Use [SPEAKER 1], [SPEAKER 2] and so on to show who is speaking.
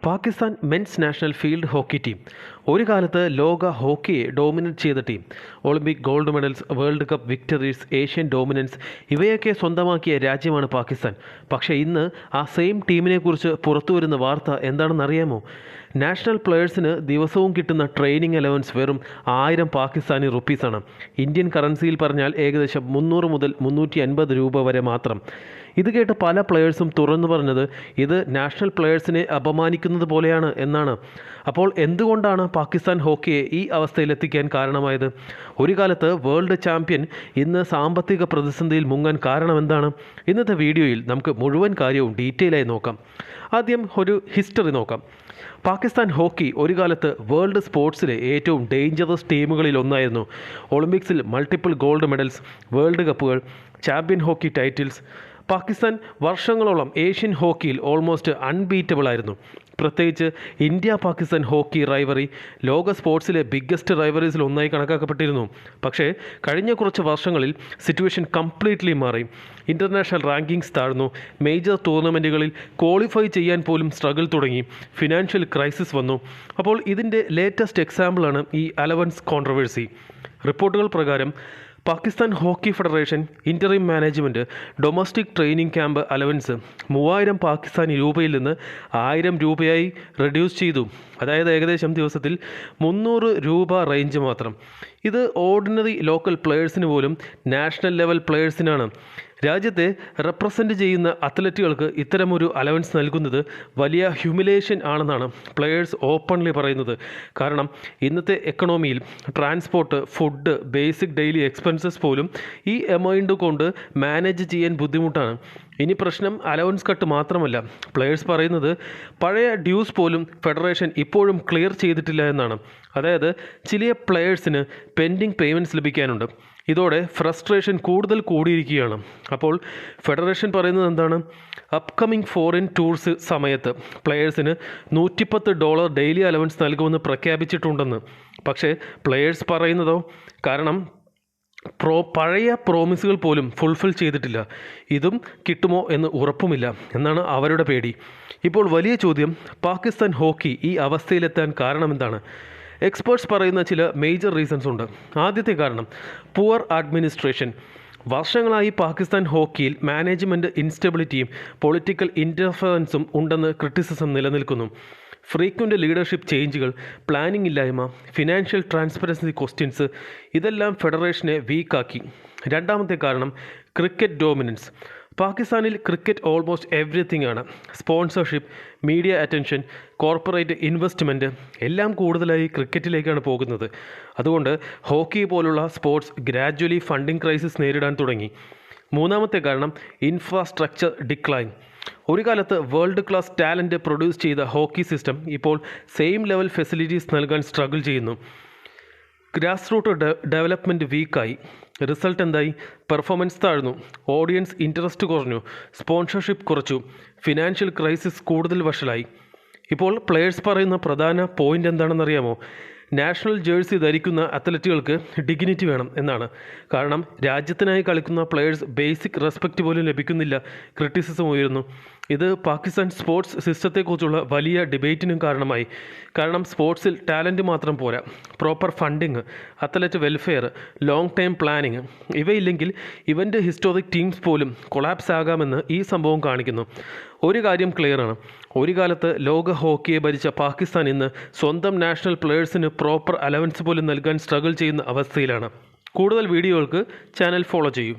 [SPEAKER 1] Pakistan men's national field hockey team ഒരു കാലത്ത് ലോക ഹോക്കിയെ ഡോമിനേറ്റ് ചെയ്ത team. Olympic gold medals, world cup victories, Asian dominance ഇവയൊക്കെ സ്വന്തമാക്കിയ രാജ്യമാണ് പാകിസ്ഥാൻ. പക്ഷേ ഇന്ന് ആ സെയിം ടീമിനെക്കുറിച്ച് പുറത്തു വരുന്ന വാർത്ത എന്താണെന്നറിയാമോ? നാഷണൽ പ്ലെയേഴ്സിന് ദിവസവും കിട്ടുന്ന ട്രെയിനിങ് അലവൻസ് വെറും 1000 പാകിസ്ഥാനി റുപ്പീസാണ്. ഇന്ത്യൻ കറൻസിയിൽ പറഞ്ഞാൽ ഏകദേശം 300 മുതൽ 350 രൂപ വരെ മാത്രം. ഇത് കേട്ട് പല പ്ലെയേഴ്സും തുറന്നു പറഞ്ഞത് ഇത് നാഷണൽ പ്ലെയേഴ്സിനെ അപമാനിക്കുന്നത് പോലെയാണ് എന്നാണ്. അപ്പോൾ എന്തുകൊണ്ടാണ് പാകിസ്ഥാൻ ഹോക്കിയെ ഈ അവസ്ഥയിലെത്തിക്കാൻ കാരണമായത്? ഒരു കാലത്ത് വേൾഡ് ചാമ്പ്യൻ ഇന്ന് സാമ്പത്തിക പ്രതിസന്ധിയിൽ മുങ്ങാൻ കാരണം എന്താണ്? ഇന്നത്തെ വീഡിയോയിൽ നമുക്ക് മുഴുവൻ കാര്യവും ഡീറ്റെയിലായി നോക്കാം. ആദ്യം ഒരു ഹിസ്റ്ററി നോക്കാം. പാകിസ്ഥാൻ ഹോക്കി ഒരു കാലത്ത് വേൾഡ് സ്പോർട്സിലെ ഏറ്റവും ഡേഞ്ചറസ് ടീമുകളിൽ ഒന്നായിരുന്നു. ഒളിമ്പിക്സിൽ മൾട്ടിപ്പിൾ ഗോൾഡ് മെഡൽസ്, വേൾഡ് കപ്പുകൾ, ചാമ്പ്യൻ ഹോക്കി ടൈറ്റിൽസ്. പാകിസ്ഥാൻ വർഷങ്ങളോളം ഏഷ്യൻ ഹോക്കിയിൽ ഓൾമോസ്റ്റ് അൺബീറ്റബിൾ ആയിരുന്നു. പ്രത്യേകിച്ച് ഇന്ത്യ പാകിസ്ഥാൻ ഹോക്കി റൈവറി ലോക സ്പോർട്സിലെ ബിഗ്ഗസ്റ്റ് റൈവറീസിൽ ഒന്നായി കണക്കാക്കപ്പെട്ടിരുന്നു. പക്ഷേ കഴിഞ്ഞ കുറച്ച് വർഷങ്ങളിൽ സിറ്റുവേഷൻ കംപ്ലീറ്റ്ലി മാറി. ഇൻ്റർനാഷണൽ റാങ്കിങ്സ് താഴ്ന്നു. മേജർ ടൂർണമെൻറ്റുകളിൽ ക്വാളിഫൈ ചെയ്യാൻ പോലും സ്ട്രഗിൾ തുടങ്ങി. ഫിനാൻഷ്യൽ ക്രൈസിസ് വന്നു. അപ്പോൾ ഇതിൻ്റെ ലേറ്റസ്റ്റ് എക്സാമ്പിളാണ് ഈ അലവൻസ് കോൺട്രവേഴ്സി. റിപ്പോർട്ടുകൾ പ്രകാരം Pakistan hockey federation interim management domestic training camp allowance 3000 Pakistani രൂപയിൽ നിന്ന് 1000 രൂപയായി റെഡ്യൂസ് ചെയ്തു. അതായത് ഏകദേശം ദിവസത്തിൽ 300 രൂപ റേഞ്ച് മാത്രം. ഇത് ഓർഡിനറി ലോക്കൽ പ്ലെയേഴ്സിന് പോലും നാഷണൽ ലെവൽ പ്ലെയേഴ്സിനാണ്. രാജ്യത്തെ റെപ്രസെൻ്റ് ചെയ്യുന്ന അത്ലറ്റുകൾക്ക് ഇത്തരമൊരു അലവൻസ് നൽകുന്നത് വലിയ ഹ്യൂമിലേഷൻ ആണെന്നാണ് പ്ലെയേഴ്സ് ഓപ്പൺലി പറയുന്നത്. കാരണം ഇന്നത്തെ എക്കണോമിയിൽ transport, food, basic daily expenses പോലും ഈ എമൗണ്ട് കൊണ്ട് മാനേജ് ചെയ്യാൻ ബുദ്ധിമുട്ടാണ്. ഇനി പ്രശ്നം അലവൻസ് കട്ട് മാത്രമല്ല. പ്ലെയേഴ്സ് പറയുന്നത് പഴയ ഡ്യൂസ് പോലും ഫെഡറേഷൻ ഇപ്പോഴും ക്ലിയർ ചെയ്തിട്ടില്ല എന്നാണ്. അതായത് ചില പ്ലെയേഴ്സിന് പെൻഡിങ് പേയ്മെൻറ്റ്സ് ലഭിക്കാനുണ്ട്. ഇതോടെ ഫ്രസ്ട്രേഷൻ കൂടുതൽ കൂടിയിരിക്കുകയാണ്. അപ്പോൾ ഫെഡറേഷൻ പറയുന്നത് എന്താണ്? അപ്കമിങ് ഫോറിൻ ടൂർസ് സമയത്ത് പ്ലെയേഴ്സിന് $110 ഡെയിലി അലവൻസ് നൽകുമെന്ന് പ്രഖ്യാപിച്ചിട്ടുണ്ടെന്ന്. പക്ഷേ പ്ലെയേഴ്സ് പറയുന്നതോ? കാരണം പഴയ പ്രോമിസുകൾ പോലും ഫുൾഫിൽ ചെയ്തിട്ടില്ല. ഇതും കിട്ടുമോ എന്ന് ഉറപ്പുമില്ല എന്നാണ് അവരുടെ പേടി. ഇപ്പോൾ വലിയ ചോദ്യം, പാകിസ്ഥാൻ ഹോക്കി ഈ അവസ്ഥയിലെത്താൻ കാരണമെന്താണ്? എക്സ്പേർട്സ് പറയുന്ന ചില മേജർ റീസൺസ് ഉണ്ട്. ആദ്യത്തെ കാരണം പുവർ അഡ്മിനിസ്ട്രേഷൻ. വർഷങ്ങളായി പാകിസ്ഥാൻ ഹോക്കിയിൽ മാനേജ്മെൻറ്റ് ഇൻസ്റ്റെബിലിറ്റിയും പൊളിറ്റിക്കൽ ഇൻ്റർഫറൻസും ഉണ്ടെന്ന് ക്രിറ്റിസിസം നിലനിൽക്കുന്നു. ഫ്രീക്വൻ്റ് ലീഡർഷിപ്പ് ചേഞ്ചുകൾ, പ്ലാനിംഗ് ഇല്ലായ്മ, ഫിനാൻഷ്യൽ ട്രാൻസ്പെറൻസി ക്വസ്റ്റ്യൻസ് ഇതെല്ലാം ഫെഡറേഷനെ വീക്കാക്കി. രണ്ടാമത്തെ കാരണം ക്രിക്കറ്റ് ഡോമിനൻസ്. പാകിസ്ഥാനിൽ ക്രിക്കറ്റ് ഓൾമോസ്റ്റ് എവ്രിതിങ് ആണ്. Sponsorship, media attention, corporate investment എല്ലാം കൂടുതലായി ക്രിക്കറ്റിലേക്കാണ് പോകുന്നത്. അതുകൊണ്ട് ഹോക്കി പോലുള്ള സ്പോർട്സ് ഗ്രാജ്വലി ഫണ്ടിംഗ് ക്രൈസിസ് നേരിടാൻ തുടങ്ങി. മൂന്നാമത്തെ കാരണം ഇൻഫ്രാസ്ട്രക്ചർ ഡിക്ലൈൻ. ഒരു കാലത്ത് വേൾഡ് ക്ലാസ് ടാലൻറ്റ് പ്രൊഡ്യൂസ് ചെയ്ത ഹോക്കി സിസ്റ്റം ഇപ്പോൾ സെയിം ലെവൽ ഫെസിലിറ്റീസ് നൽകാൻ സ്ട്രഗിൾ ചെയ്യുന്നു. ഗ്രാസ് റൂട്ട് ഡെവലപ്മെൻറ്റ് വീക്കായി. റിസൾട്ട് എന്തായി? പെർഫോമൻസ് താഴ്ന്നു, ഓഡിയൻസ് ഇൻട്രസ്റ്റ് കുറഞ്ഞു, സ്പോൺസർഷിപ്പ് കുറച്ചു, ഫിനാൻഷ്യൽ ക്രൈസിസ് കൂടുതൽ വഷളായി. ഇപ്പോൾ പ്ലെയേഴ്സ് പറയുന്ന പ്രധാന പോയിൻ്റ് എന്താണെന്നറിയാമോ? നാഷണൽ ജേഴ്സി ധരിക്കുന്ന അത്ലറ്റുകൾക്ക് ഡിഗ്നിറ്റി വേണം എന്നാണ്. കാരണം രാജ്യത്തിനായി കളിക്കുന്ന പ്ലെയേഴ്സ് ബേസിക് റെസ്പെക്റ്റ് പോലും ലഭിക്കുന്നില്ല. ക്രിറ്റിസിസം ഉയരുന്നു. ഇത് പാകിസ്ഥാൻ സ്പോർട്സ് സിസ്റ്റത്തെക്കുറിച്ചുള്ള വലിയ ഡിബേറ്റിനും കാരണമായി. കാരണം സ്പോർട്സിൽ ടാലൻറ്റ് മാത്രം പോരാ, proper funding, athlete welfare, long time planning ഇവയില്ലെങ്കിൽ ഇവൻ്റ് ഹിസ്റ്റോറിക് ടീംസ് പോലും കൊളാപ്സ് ആകാമെന്ന് ഈ സംഭവം കാണിക്കുന്നു. ഒരു കാര്യം ക്ലിയറാണ്, ഒരു കാലത്ത് ലോക ഹോക്കിയെ ഭരിച്ച പാകിസ്ഥാൻ ഇന്ന് സ്വന്തം നാഷണൽ പ്ലെയേഴ്സിന് പ്രോപ്പർ അലവൻസ് പോലും നൽകാൻ സ്ട്രഗിൾ ചെയ്യുന്ന അവസ്ഥയിലാണ്. കൂടുതൽ വീഡിയോകൾക്ക് ചാനൽ ഫോളോ ചെയ്യൂ.